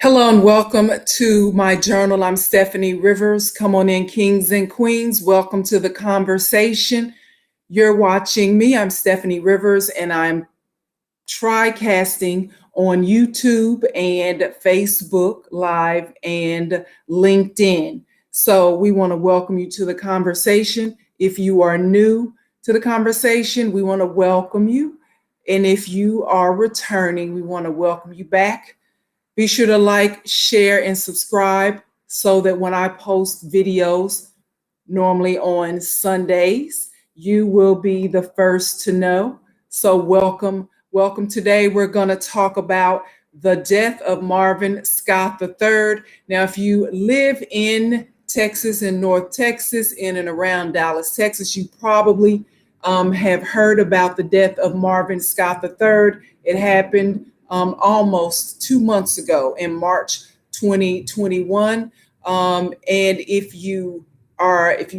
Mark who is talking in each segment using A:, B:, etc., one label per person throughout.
A: Hello and welcome to my journal. I'm Steffanie Rivers. Come on in, kings and queens. Welcome to the conversation. You're watching me. I'm Steffanie Rivers, and I'm tri-casting on YouTube and Facebook Live and LinkedIn. So we want to welcome you to the conversation. If you are new to the conversation, we want to welcome you. And if you are returning, we want to welcome you back. Be sure to like, share, and subscribe so that when I post videos, normally on Sundays, you will be the first to know. So welcome. Today, we're going to talk about the death of Marvin Scott III. Now, if you live in Texas, in North Texas, in and around Dallas, Texas, you probably have heard about the death of Marvin Scott III. It happened almost 2 months ago in March 2021. And if you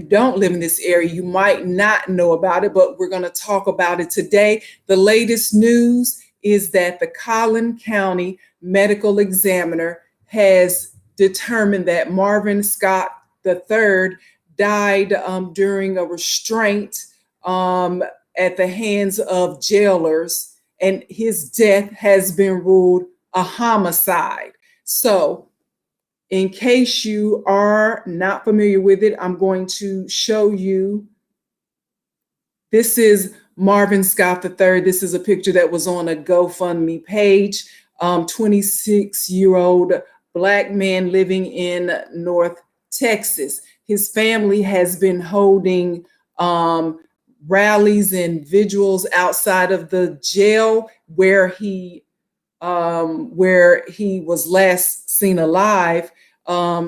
A: don't live in this area, you might not know about it, but we're going to talk about it today. The latest news is that the Collin County medical examiner has determined that Marvin Scott III died during a restraint at the hands of jailers, and his death has been ruled a homicide. So, in case you are not familiar with it, I'm going to show you. This is Marvin Scott III. This is a picture that was on a GoFundMe page. 26-year-old Black man living in North Texas. His family has been holding rallies and vigils outside of the jail where he was last seen alive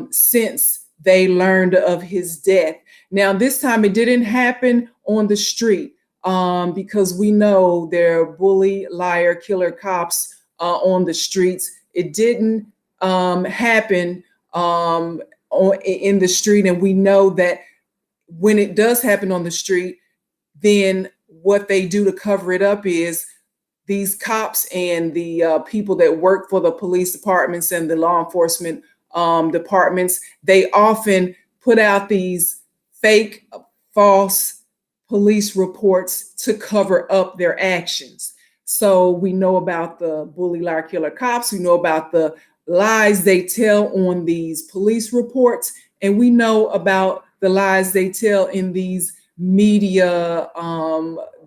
A: since they learned of his death. Now, this time it didn't happen on the street because we know there are bully, liar, killer cops on the streets. It didn't happen in the street, and we know that when it does happen on the street, then what they do to cover it up is these cops and the people that work for the police departments and the law enforcement departments, they often put out these fake, false police reports to cover up their actions. So we know about the bully, liar, killer cops. We know about the lies they tell on these police reports, and we know about the lies they tell in these media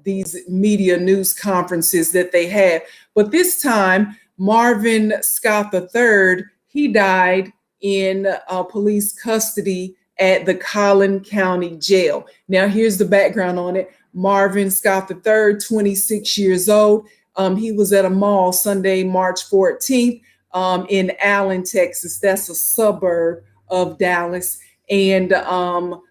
A: news conferences that they have. But this time, Marvin Scott III, he died in police custody at the Collin County Jail. Now, here's the background on it. Marvin Scott III, 26 years old. He was at a mall Sunday, March 14th in Allen, Texas. That's a suburb of Dallas. And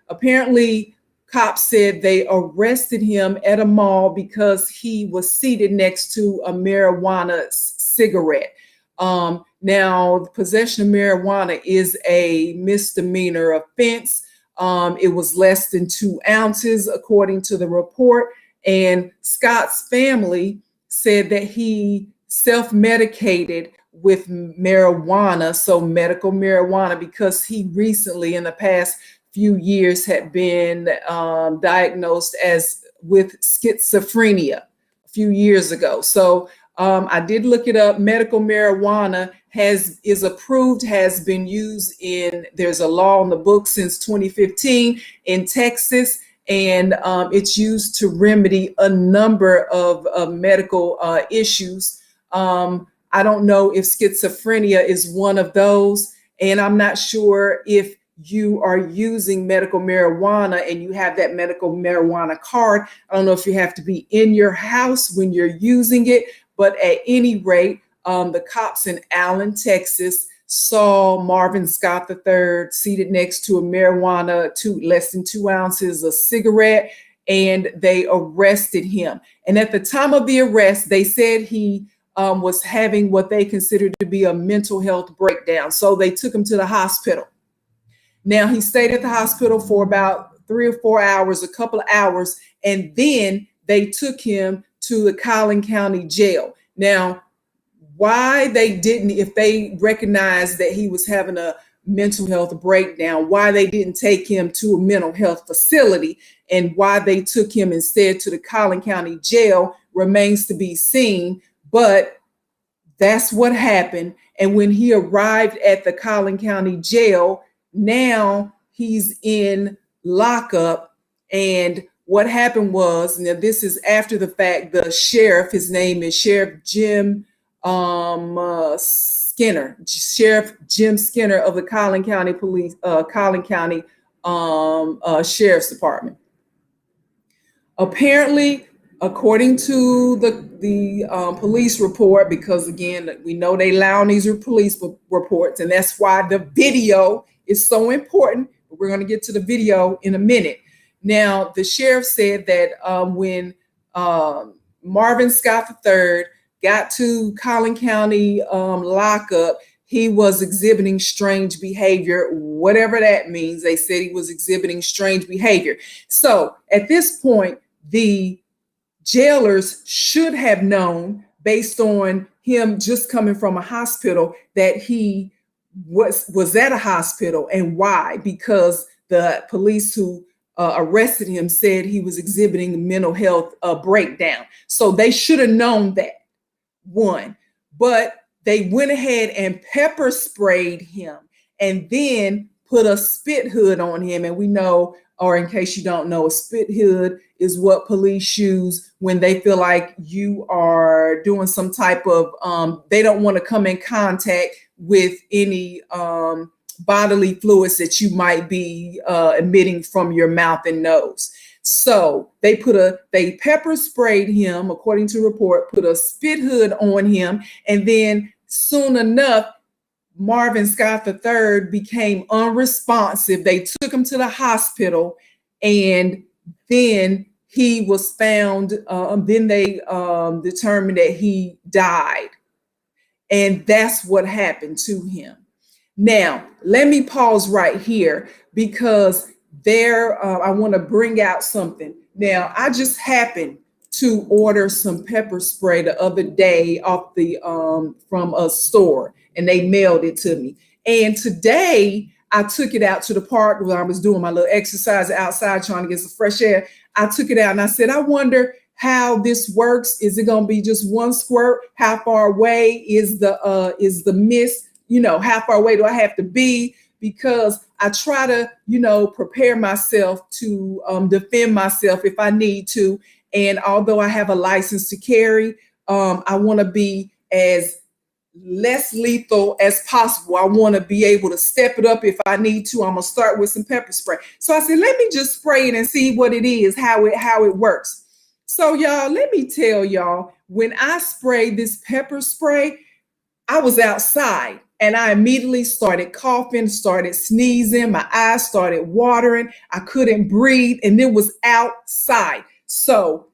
A: apparently, cops said they arrested him at a mall because he was seated next to a marijuana cigarette. Now, possession of marijuana is a misdemeanor offense. It was less than 2 ounces, according to the report. And Scott's family said that he self-medicated with marijuana, so medical marijuana, because he recently, in the past few years, had been diagnosed with schizophrenia a few years ago. So I did look it up. Medical marijuana is approved, has been used there's a law on the books since 2015 in Texas, and it's used to remedy a number of medical issues. I don't know if schizophrenia is one of those, and I'm not sure if you are using medical marijuana and you have that medical marijuana card. I don't know if you have to be in your house when you're using it, but at any rate, the cops in Allen, Texas, saw Marvin Scott III seated next to a marijuana, less than 2 ounces, a cigarette, and they arrested him. And at the time of the arrest, they said he was having what they considered to be a mental health breakdown. So they took him to the hospital. Now, he stayed at the hospital for about 3 or 4 hours, a couple of hours, and then they took him to the Collin County Jail. Now, why they didn't, if they recognized that he was having a mental health breakdown, why they didn't take him to a mental health facility, and why they took him instead to the Collin County jail remains to be seen. But that's what happened. And when he arrived at the Collin County jail, now he's in lockup. And what happened was, now this is after the fact, the sheriff, his name is Sheriff Jim Skinner, Sheriff Jim Skinner of the Collin County Police, Collin County Sheriff's Department. Apparently, according to the police report, because again, we know they lie on these police reports, and that's why the video is so important. We're going to get to the video in a minute. Now, the sheriff said that when Marvin Scott III got to Collin County lockup, he was exhibiting strange behavior, whatever that means. They said he was exhibiting strange behavior. So at this point, the jailers should have known, based on him just coming from a hospital, that he was at a hospital. And why? Because the police who arrested him said he was exhibiting a mental health breakdown. So they should have known that, one. But they went ahead and pepper sprayed him and then put a spit hood on him. And we know, or in case you don't know, a spit hood is what police use when they feel like you are doing some type of, they don't want to come in contact with any bodily fluids that you might be emitting from your mouth and nose. So they pepper sprayed him, according to report, put a spit hood on him, and then soon enough, Marvin Scott III became unresponsive. They took him to the hospital, and then he was found. Then they determined that he died, and that's what happened to him. Now, let me pause right here, because I want to bring out something. Now, I just happened to order some pepper spray the other day off from a store, and they mailed it to me. And today I took it out to the park where I was doing my little exercise outside, trying to get some fresh air. I took it out and I said, I wonder how this works. Is it going to be just one squirt? How far away is the mist? How far away do I have to be? Because I try to, prepare myself to defend myself if I need to. And although I have a license to carry, I want to be as less lethal as possible. I want to be able to step it up if I need to. I'm going to start with some pepper spray. So I said, let me just spray it and see what it is, how it works. So y'all, let me tell y'all, when I sprayed this pepper spray, I was outside. And I immediately started coughing, started sneezing. My eyes started watering. I couldn't breathe, and it was outside. So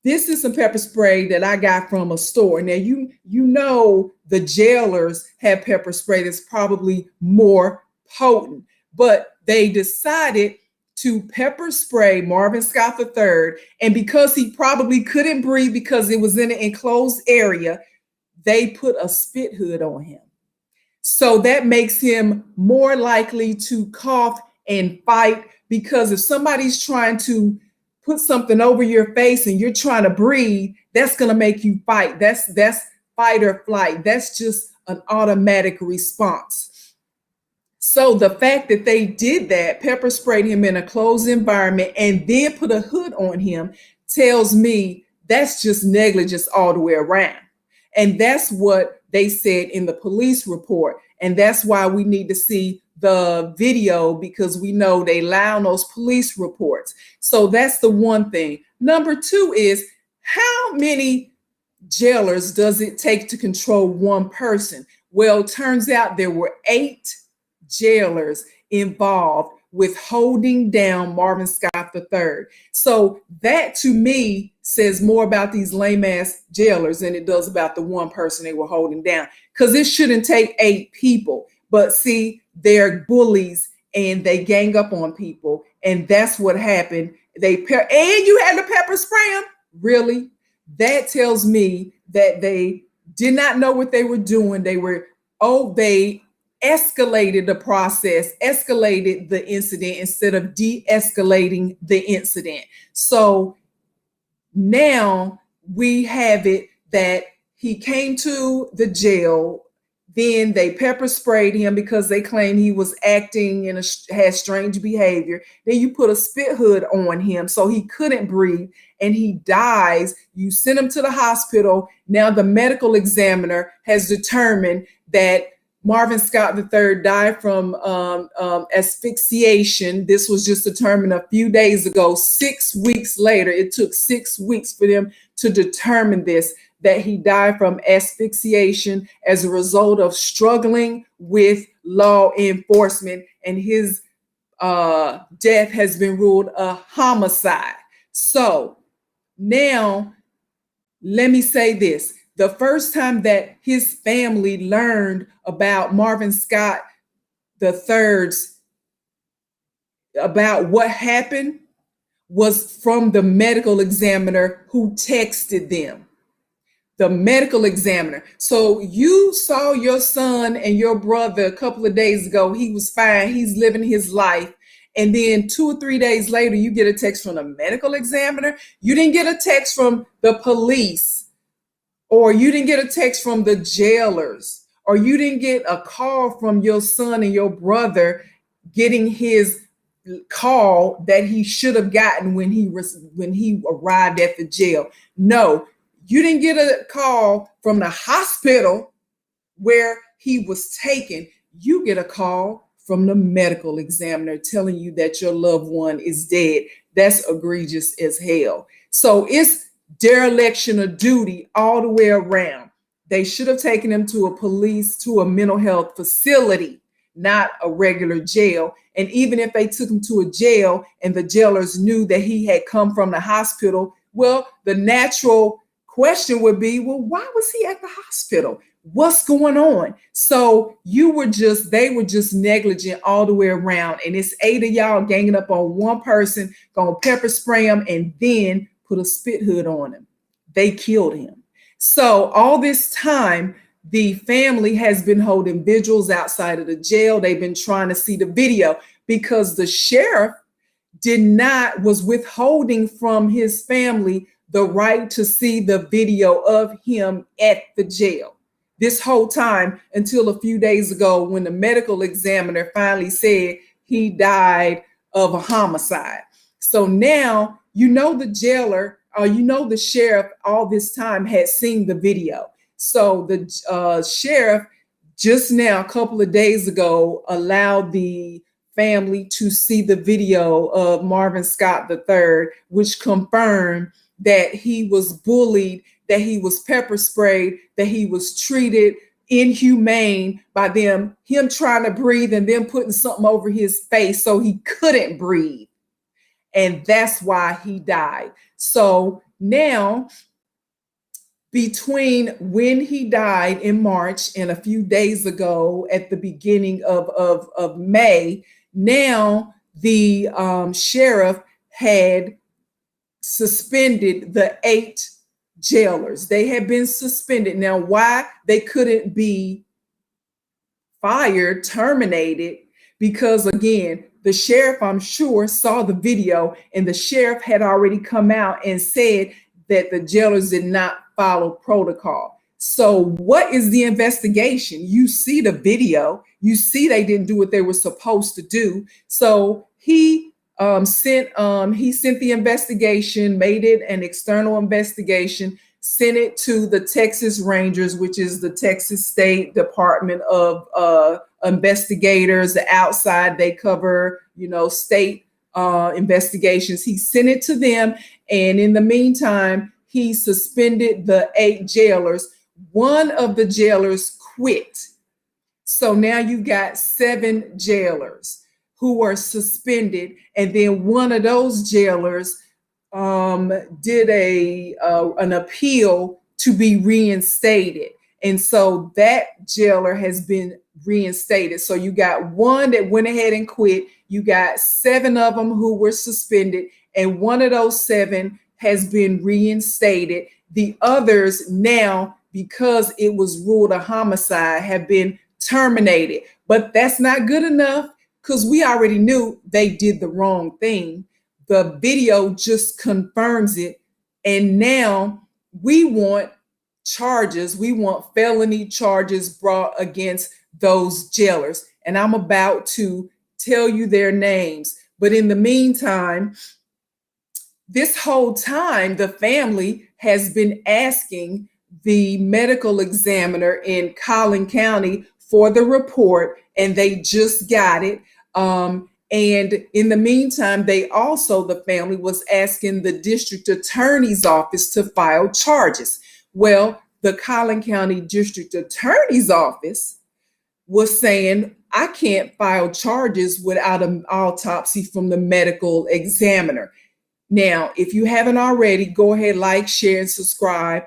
A: this is some pepper spray that I got from a store. Now, you know the jailers have pepper spray that's probably more potent, but they decided to pepper spray Marvin Scott III. And because he probably couldn't breathe because it was in an enclosed area, they put a spit hood on him. So that makes him more likely to cough and fight, because if somebody's trying to put something over your face and you're trying to breathe, that's going to make you fight. That's fight or flight. That's just an automatic response. So the fact that they did that, pepper sprayed him in a closed environment and then put a hood on him, tells me that's just negligence all the way around. And that's what they said in the police report. And that's why we need to see the video, because we know they lie on those police reports. So that's the one thing. Number two is, how many jailers does it take to control one person? Well, it turns out there were 8 jailers involved with holding down Marvin Scott III. So that to me says more about these lame ass jailers than it does about the one person they were holding down, because it shouldn't take 8 people. But see, they're bullies and they gang up on people. And that's what happened. And you had to pepper spray them? Really? That tells me that they did not know what they were doing. They escalated the process, escalated the incident instead of de-escalating the incident. So now we have it that he came to the jail. Then they pepper sprayed him because they claimed he was acting and had strange behavior. Then you put a spit hood on him so he couldn't breathe and he dies. You send him to the hospital. Now the medical examiner has determined that Marvin Scott III died from asphyxiation. This was just determined a few days ago. 6 weeks later, it took 6 weeks for them to determine this, that he died from asphyxiation as a result of struggling with law enforcement, and his death has been ruled a homicide. So now, let me say this. The first time that his family learned about Marvin Scott III's, about what happened, was from the medical examiner who texted them. The medical examiner. So you saw your son and your brother a couple of days ago. He was fine. He's living his life. And then 2 or 3 days later, you get a text from the medical examiner. You didn't get a text from the police, or you didn't get a text from the jailers, or you didn't get a call from your son and your brother getting his call that he should have gotten when he arrived at the jail. No, you didn't get a call from the hospital where he was taken. You get a call from the medical examiner telling you that your loved one is dead. That's egregious as hell. So it's dereliction of duty all the way around. They should have taken him to a mental health facility, not a regular jail. And even if they took him to a jail and the jailers knew that he had come from the hospital, well, the natural question would be, well, why was he at the hospital? What's going on? So they were just negligent all the way around. And it's 8 of y'all ganging up on one person, gonna pepper spray him and then put a spit hood on him. They killed him. So all this time, the family has been holding vigils outside of the jail. They've been trying to see the video because the sheriff was withholding from his family the right to see the video of him at the jail. This whole time until a few days ago when the medical examiner finally said he died of a homicide. So now, the jailer, the sheriff all this time had seen the video. So the sheriff just now, a couple of days ago, allowed the family to see the video of Marvin Scott III, which confirmed that he was bullied, that he was pepper sprayed, that he was treated inhumane by him trying to breathe and then putting something over his face so he couldn't breathe. And that's why he died. So now, between when he died in March and a few days ago at the beginning of May, now the sheriff had suspended the 8 jailers. They had been suspended. Now, why they couldn't be fired, terminated, because again, the sheriff, I'm sure, saw the video, and the sheriff had already come out and said that the jailers did not follow protocol. So what is the investigation? You see the video, you see they didn't do what they were supposed to do. So he sent the investigation, made it an external investigation, sent it to the Texas Rangers, which is the Texas State Department of Investigators. The outside, they cover, state investigations. He sent it to them, and in the meantime, he suspended the 8 jailers. One of the jailers quit. So now you got 7 jailers who are suspended, and then one of those jailers did an appeal to be reinstated, and so that jailer has been reinstated. So you got one that went ahead and quit. You got 7 of them who were suspended, and one of those 7 has been reinstated. The others now because it was ruled a homicide, have been terminated. But that's not good enough, because we already knew they did the wrong thing. The video just confirms it. And now we want charges. We want felony charges brought against those jailers. And I'm about to tell you their names. But in the meantime, this whole time, the family has been asking the medical examiner in Collin County for the report, and they just got it. And in the meantime, the family was asking the district attorney's office to file charges. Well, the Collin County district attorney's office was saying, I can't file charges without an autopsy from the medical examiner. Now, if you haven't already, go ahead, like, share, and subscribe.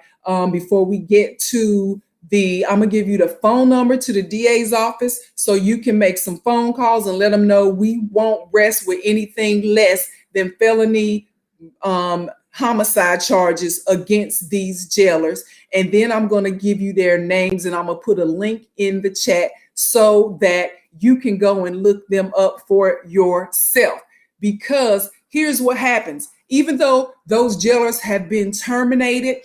A: Before we get to I'm gonna give you the phone number to the DA's office so you can make some phone calls and let them know we won't rest with anything less than felony homicide charges against these jailers. And then I'm gonna give you their names, and I'm gonna put a link in the chat so that you can go and look them up for yourself. Because here's what happens. Even though those jailers have been terminated,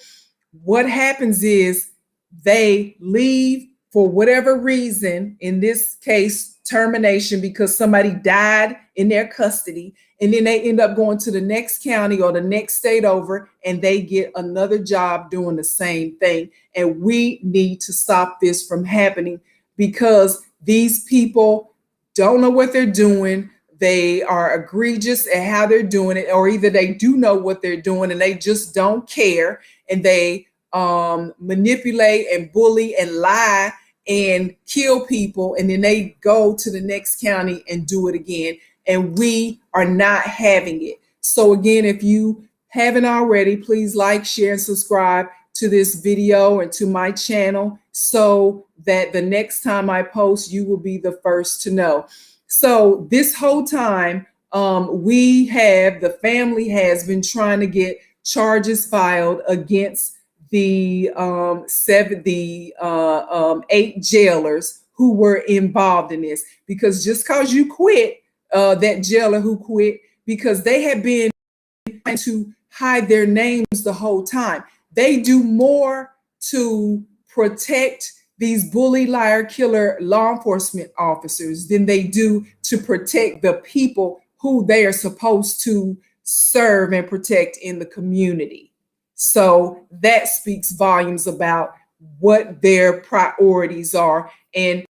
A: what happens is they leave for whatever reason, in this case, termination, because somebody died in their custody, and then they end up going to the next county or the next state over, and they get another job doing the same thing. And we need to stop this from happening, because these people don't know what they're doing. They are egregious at how they're doing it, or either they do know what they're doing and they just don't care, and they manipulate and bully and lie and kill people, and then they go to the next county and do it again. And we are not having it. So again, if you haven't already, please like, share, and subscribe to this video and to my channel so that the next time I post, you will be the first to know. So this whole time, the family has been trying to get charges filed against the 8 jailers who were involved in this. Because just because you quit, that jailer who quit, because they had been trying to hide their names the whole time. They do more to protect these bully, liar, killer law enforcement officers than they do to protect the people who they are supposed to serve and protect in the community. So that speaks volumes about what their priorities are. And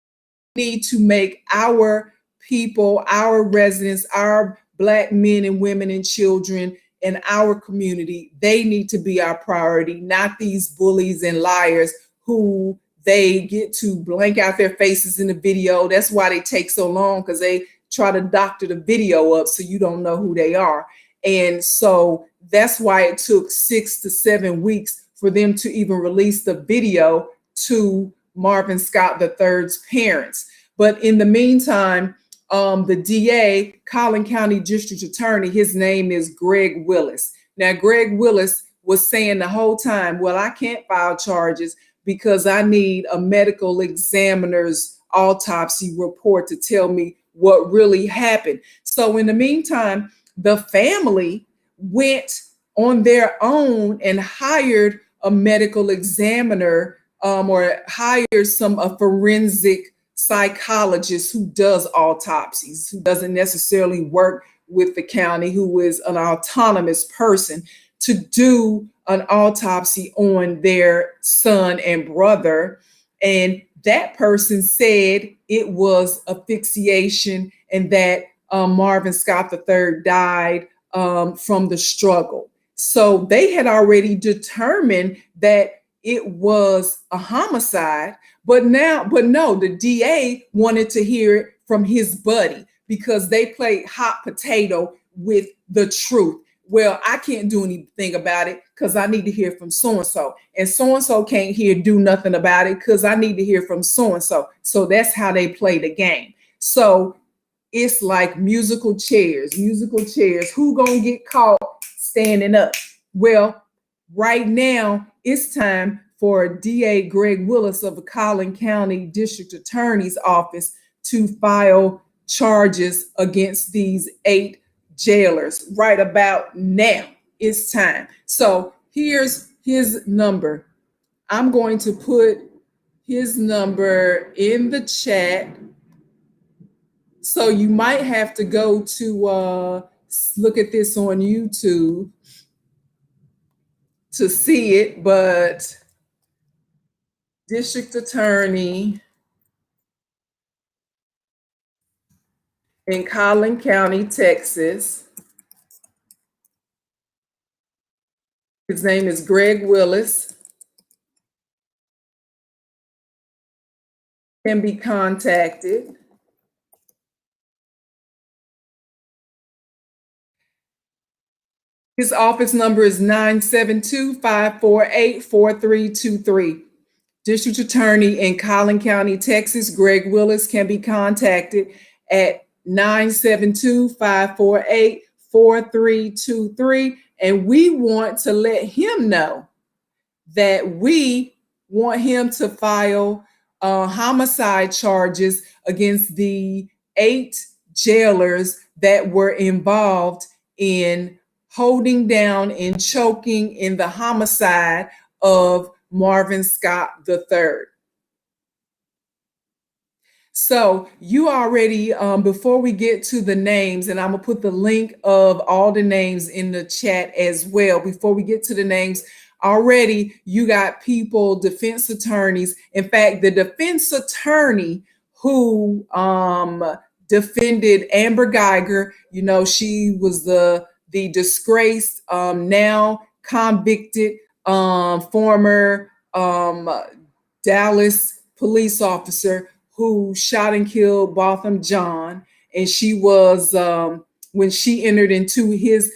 A: we need to make our people, our residents, our Black men and women and children in our community, they need to be our priority, not these bullies and liars who they get to blank out their faces in the video. That's why they take so long, because they try to doctor the video up so you don't know who they are. And so that's why it took 6 to 7 weeks for them to even release the video to Marvin Scott III's parents. But in the meantime, the DA, Collin County District Attorney, his name is Greg Willis. Now, Greg Willis was saying the whole time, well, I can't file charges because I need a medical examiner's autopsy report to tell me what really happened. So in the meantime, the family went on their own and hired a medical examiner, or hired a forensic psychologist who does autopsies, who doesn't necessarily work with the county, who is an autonomous person, to do an autopsy on their son and brother. And that person said it was asphyxiation, and that Marvin Scott III died from the struggle. So they had already determined that it was a homicide, but no, the DA wanted to hear it from his buddy, because they played hot potato with the truth. Well, I can't do anything about it because I need to hear from so-and-so. And so-and-so can't do nothing about it because I need to hear from so-and-so. So that's how they play the game. So it's like musical chairs. Who gonna get caught standing up? Well, right now it's time for DA Greg Willis of the Collin County District Attorney's Office to file charges against these 8 jailers. Right about now, it's time. So here's his number. I'm going to put his number in the chat. So you might have to go to look at this on YouTube to see it, but District Attorney in Collin County, Texas. His name is Greg Willis. Can be contacted. His office number is 972-548-4323. District Attorney in Collin County, Texas, Greg Willis, can be contacted at 972-548-4323. And we want to let him know that we want him to file homicide charges against the 8 jailers that were involved in holding down and choking in the homicide of Marvin Scott III. So you already, before we get to the names, and I'm gonna put the link of all the names in the chat as well. Before we get to the names, already you got people, defense attorneys. In fact, the defense attorney who defended Amber Geiger, you know, she was the disgraced, now convicted former Dallas police officer who shot and killed Botham John. And she was, when she entered into his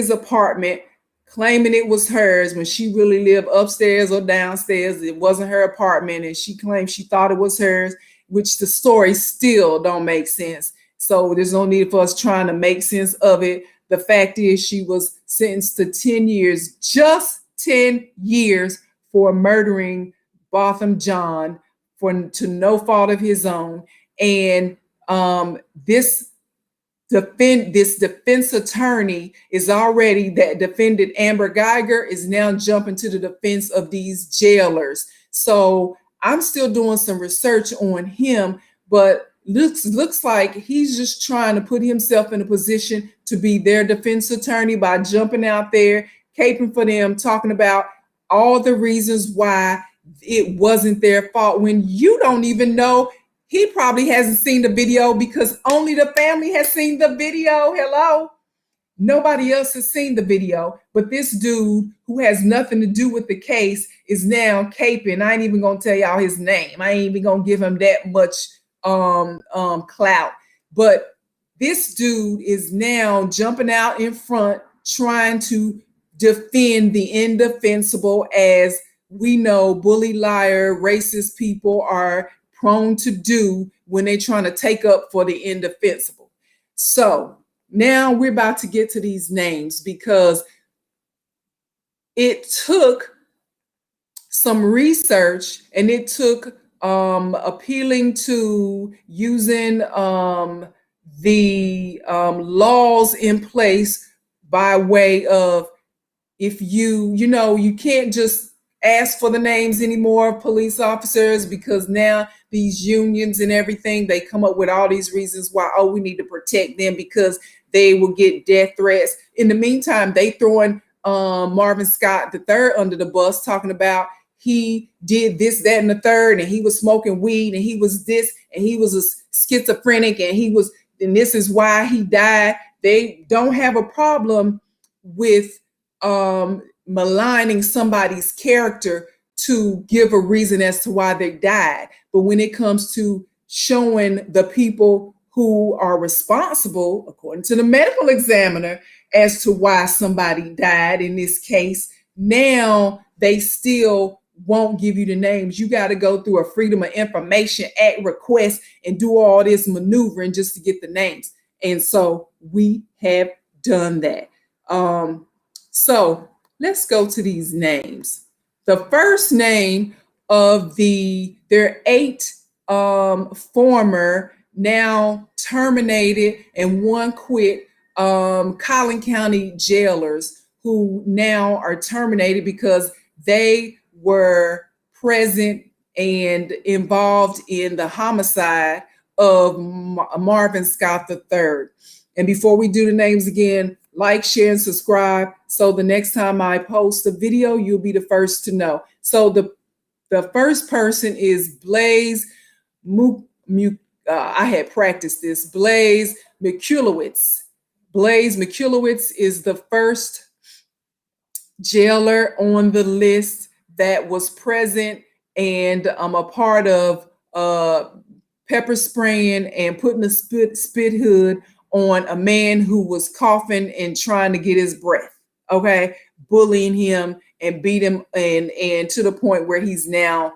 A: apartment, claiming it was hers, when she really lived upstairs or downstairs, it wasn't her apartment, and she claimed she thought it was hers, which the story still don't make sense. So there's no need for us trying to make sense of it. The fact is she was sentenced to 10 years, just 10 years, for murdering Botham John to no fault of his own. And this defense attorney is already, that defended Amber Geiger, is now jumping to the defense of these jailers. So I'm still doing some research on him, but looks like he's just trying to put himself in a position to be their defense attorney by jumping out there, caping for them, talking about all the reasons why it wasn't their fault, when you don't even know. He probably hasn't seen the video because only the family has seen the video. Hello? Nobody else has seen the video, but this dude who has nothing to do with the case is now caping. I ain't even gonna tell y'all his name. I ain't even gonna give him that much clout. But this dude is now jumping out in front, trying to defend the indefensible, as we know bully, liar, racist people are prone to do when they're trying to take up for the indefensible. So now we're about to get to these names, because it took some research and it took appealing to using the laws in place by way of, if you can't just ask for the names anymore of police officers, because now these unions and everything, they come up with all these reasons why, oh, we need to protect them because they will get death threats. In the meantime, they throwing Marvin Scott III under the bus, talking about he did this, that, and the third, and he was smoking weed, and he was this, and he was a schizophrenic, and this is why he died. They don't have a problem with maligning somebody's character to give a reason as to why they died. But when it comes to showing the people who are responsible, according to the medical examiner, as to why somebody died in this case, now they still won't give you the names. You got to go through a Freedom of Information Act request and do all this maneuvering just to get the names. And so we have done that. So let's go to these names. The first name of there are 8 former, now terminated, and 1 quit Collin County jailers who now are terminated because they were present and involved in the homicide of Marvin Scott III. And before we do the names again, like, share, and subscribe, so the next time I post a video, you'll be the first to know. So the first person is Blaze I had practiced this. Blaze Mikulowicz. Blaze Mikulowicz is the first jailer on the list that was present and a part of pepper spraying and putting a spit hood on a man who was coughing and trying to get his breath, okay, bullying him and beat him and to the point where he's now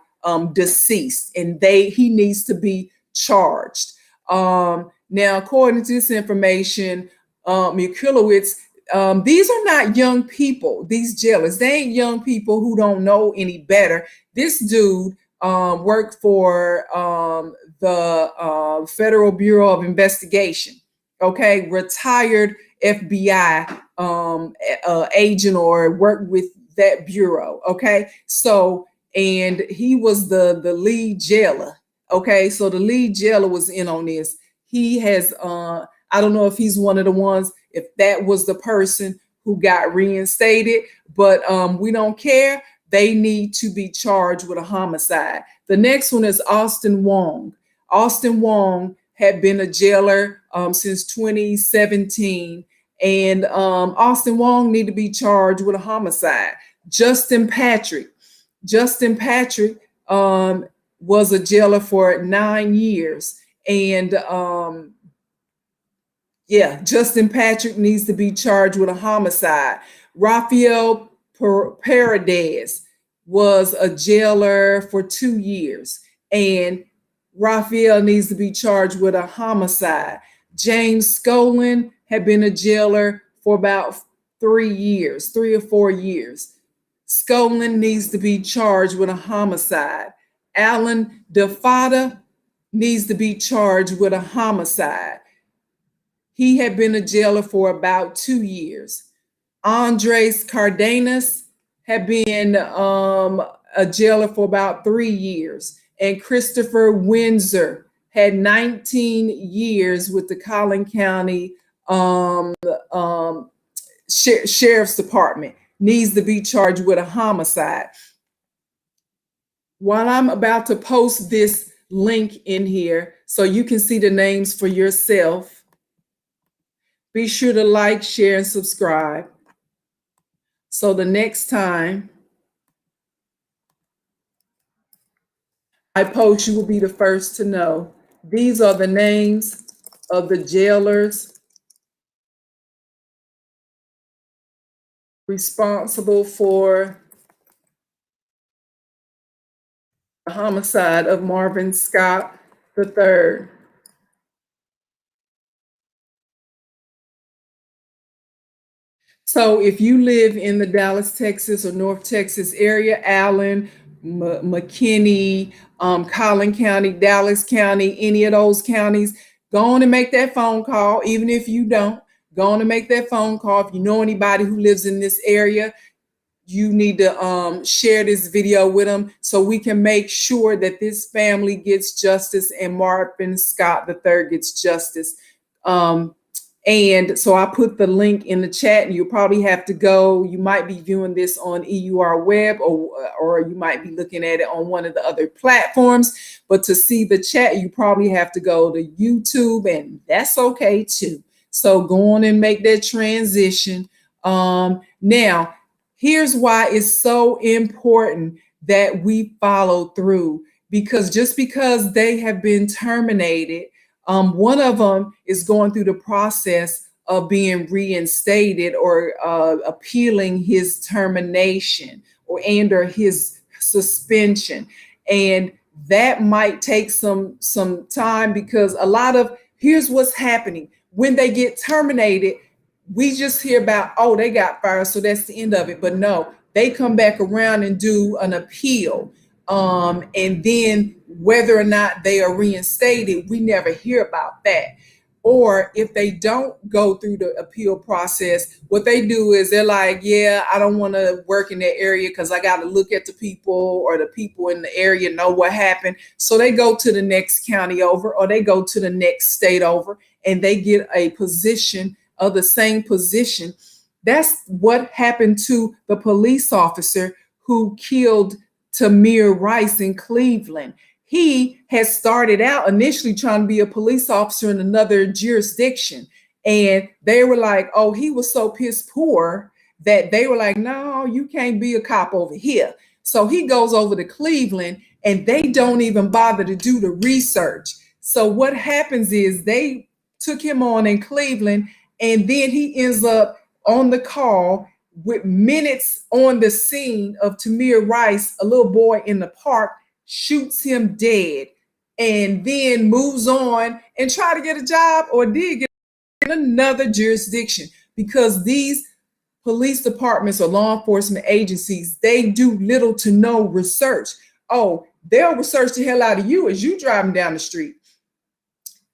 A: deceased, and he needs to be charged. Now, according to this information, Mikulowicz, these are not young people, these jailers. They ain't young people who don't know any better. This dude worked for the Federal Bureau of Investigation, okay, retired FBI agent or worked with that bureau, okay? So, and he was the lead jailer, okay? So the lead jailer was in on this. He has, I don't know if he's one of the ones, if that was the person who got reinstated, but we don't care. They need to be charged with a homicide. The next one is Austin Wong. Austin Wong had been a jailer since 2017, and Austin Wong need to be charged with a homicide. Justin Patrick. Justin Patrick was a jailer for 9 years, and yeah, Justin Patrick needs to be charged with a homicide. Rafael Paredes was a jailer for 2 years, and Rafael needs to be charged with a homicide. James Collin had been a jailer for about 3 years, 3 or 4 years. Collin needs to be charged with a homicide. Alan DeFada needs to be charged with a homicide. He had been a jailer for about 2 years. Andres Cardenas had been a jailer for about 3 years. And Christopher Windsor had 19 years with the Collin County Sheriff's Department, needs to be charged with a homicide. While I'm about to post this link in here so you can see the names for yourself, be sure to like, share, and subscribe. So the next time I post, you will be the first to know. These are the names of the jailers responsible for the homicide of Marvin Scott III. So if you live in the Dallas, Texas or North Texas area, Allen, McKinney, Collin County, Dallas County, any of those counties, go on and make that phone call. Even if you don't, go on and make that phone call. If you know anybody who lives in this area, you need to share this video with them so we can make sure that this family gets justice and Marvin Scott III gets justice. And so I put the link in the chat, and you'll probably have to go. You might be viewing this on EUR Web, or you might be looking at it on one of the other platforms. But to see the chat, you probably have to go to YouTube, and that's okay too. So go on and make that transition. Now, here's why it's so important that we follow through, because just because they have been terminated, one of them is going through the process of being reinstated or appealing his termination or his suspension. And that might take some time, because here's what's happening. When they get terminated, we just hear about, oh, they got fired, so that's the end of it. But no, they come back around and do an appeal. And then whether or not they are reinstated, we never hear about that. Or if they don't go through the appeal process, what they do is they're like, yeah, I don't want to work in that area because I got to look at the people, or the people in the area know what happened. So they go to the next county over, or they go to the next state over, and they get a position of the same position. That's what happened to the police officer who killed Tamir Rice in Cleveland. He had started out initially trying to be a police officer in another jurisdiction. And they were like, oh, he was so piss poor that they were like, no, you can't be a cop over here. So he goes over to Cleveland, and they don't even bother to do the research. So what happens is they took him on in Cleveland, and then he ends up on the call with minutes on the scene of Tamir Rice, a little boy in the park, shoots him dead, and then moves on and try to get a job, or did get in another jurisdiction, because these police departments or law enforcement agencies, they do little to no research. Oh, they'll research the hell out of you as you driving down the street,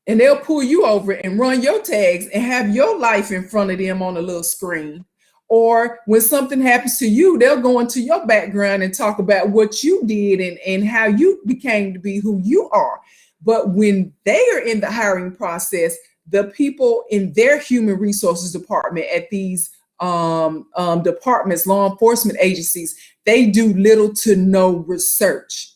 A: and they'll pull you over and run your tags and have your life in front of them on a little screen. Or when something happens to you, they'll go into your background and talk about what you did and how you became to be who you are. But when they are in the hiring process, the people in their human resources department at these departments, law enforcement agencies, they do little to no research.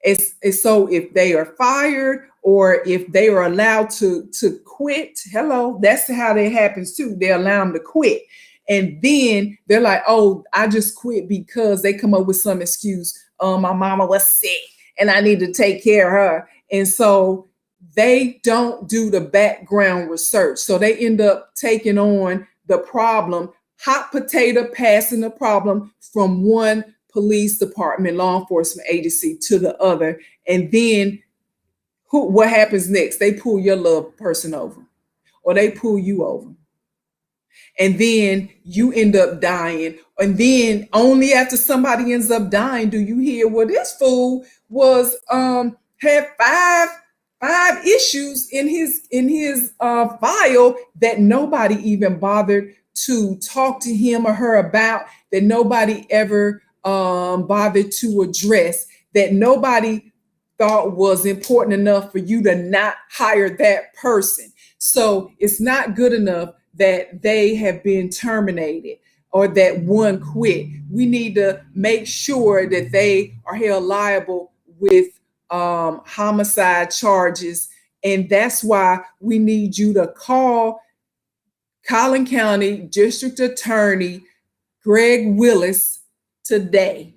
A: It's so if they are fired, or if they are allowed to quit, hello, that's how that happens too. They allow them to quit. And then they're like, oh, I just quit because they come up with some excuse. My mama was sick and I need to take care of her. And so they don't do the background research. So they end up taking on the problem, hot potato passing the problem from one police department, law enforcement agency to the other. And then what happens next? They pull your little person over, or they pull you over. And then you end up dying. And then only after somebody ends up dying do you hear, well, this fool was had five issues in his file that nobody even bothered to talk to him or her about, that nobody ever bothered to address, that nobody thought was important enough for you to not hire that person. So it's not good enough that they have been terminated or that one quit. We need to make sure that they are held liable with homicide charges. And that's why we need you to call Collin County District Attorney Greg Willis today.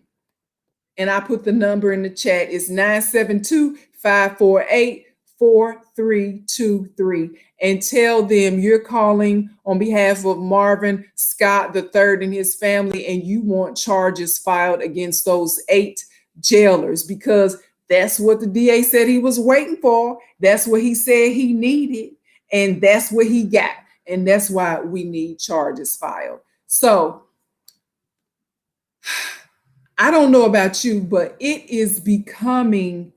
A: And I put the number in the chat. It's 972-548-4323. And tell them you're calling on behalf of Marvin Scott III and his family, and you want charges filed against those 8 jailers, because that's what the DA said he was waiting for. That's what he said he needed, and that's what he got. And that's why we need charges filed. So I don't know about you, but it is becoming,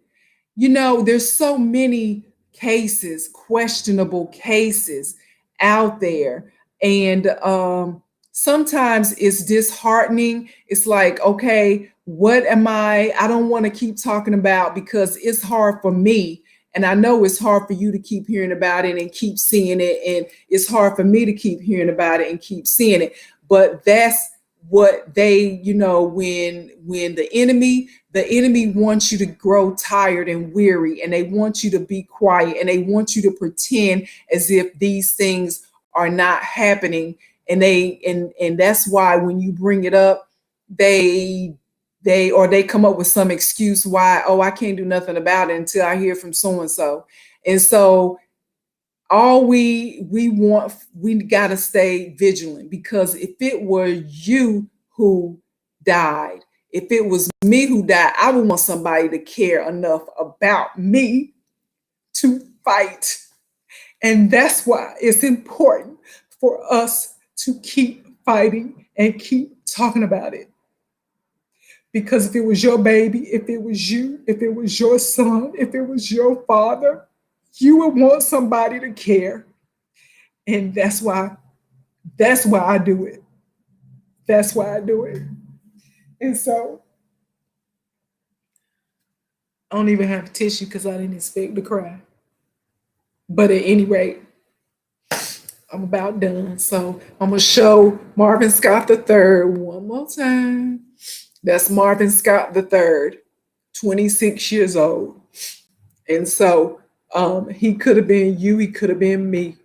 A: there's so many cases, questionable cases out there. And sometimes it's disheartening. It's like, okay, what am I don't want to keep talking about, because it's hard for me. And I know it's hard for you to keep hearing about it and keep seeing it. And it's hard for me to keep hearing about it and keep seeing it. But that's what they, when the enemy wants you to grow tired and weary, and they want you to be quiet, and they want you to pretend as if these things are not happening. And and that's why when you bring it up, they come up with some excuse why, oh, I can't do nothing about it until I hear from so-and-so. And so all we got to stay vigilant, because if it were you who died, if it was me who died, I would want somebody to care enough about me to fight. And that's why it's important for us to keep fighting and keep talking about it. Because if it was your baby, if it was you, if it was your son, if it was your father, you would want somebody to care. And that's why I do it. That's why I do it. And so I don't even have a tissue because I didn't expect to cry. But at any rate, I'm about done. So I'm going to show Marvin Scott III one more time. That's Marvin Scott III, 26 years old. And so he could have been you, he could have been me.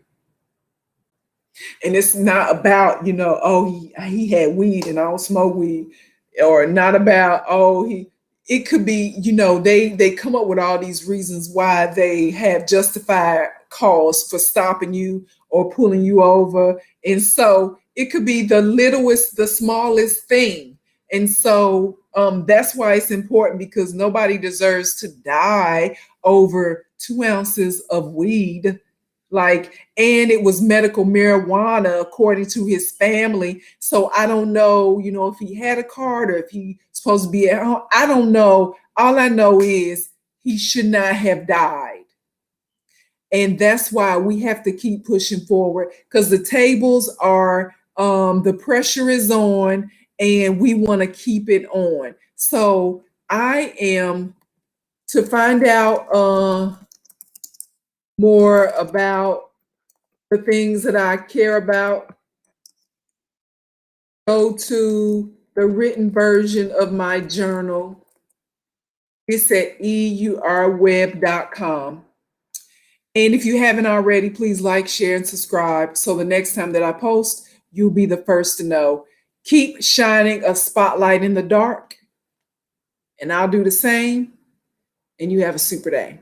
A: And it's not about, he had weed and I don't smoke weed, or not about, it could be, they come up with all these reasons why they have justified cause for stopping you or pulling you over. And so it could be the littlest, the smallest thing. And so that's why it's important, because nobody deserves to die over 2 ounces of weed. And it was medical marijuana, according to his family. So I don't know, if he had a card or if he's supposed to be at home. I don't know. All I know is he should not have died. And that's why we have to keep pushing forward, because the tables are, the pressure is on, and we want to keep it on. So I am, to find out more about the things that I care about, go to the written version of my journal. It's at eurweb.com. And if you haven't already, please like, share, and subscribe, so the next time that I post, you'll be the first to know. Keep shining a spotlight in the dark, and I'll do the same, and you have a super day.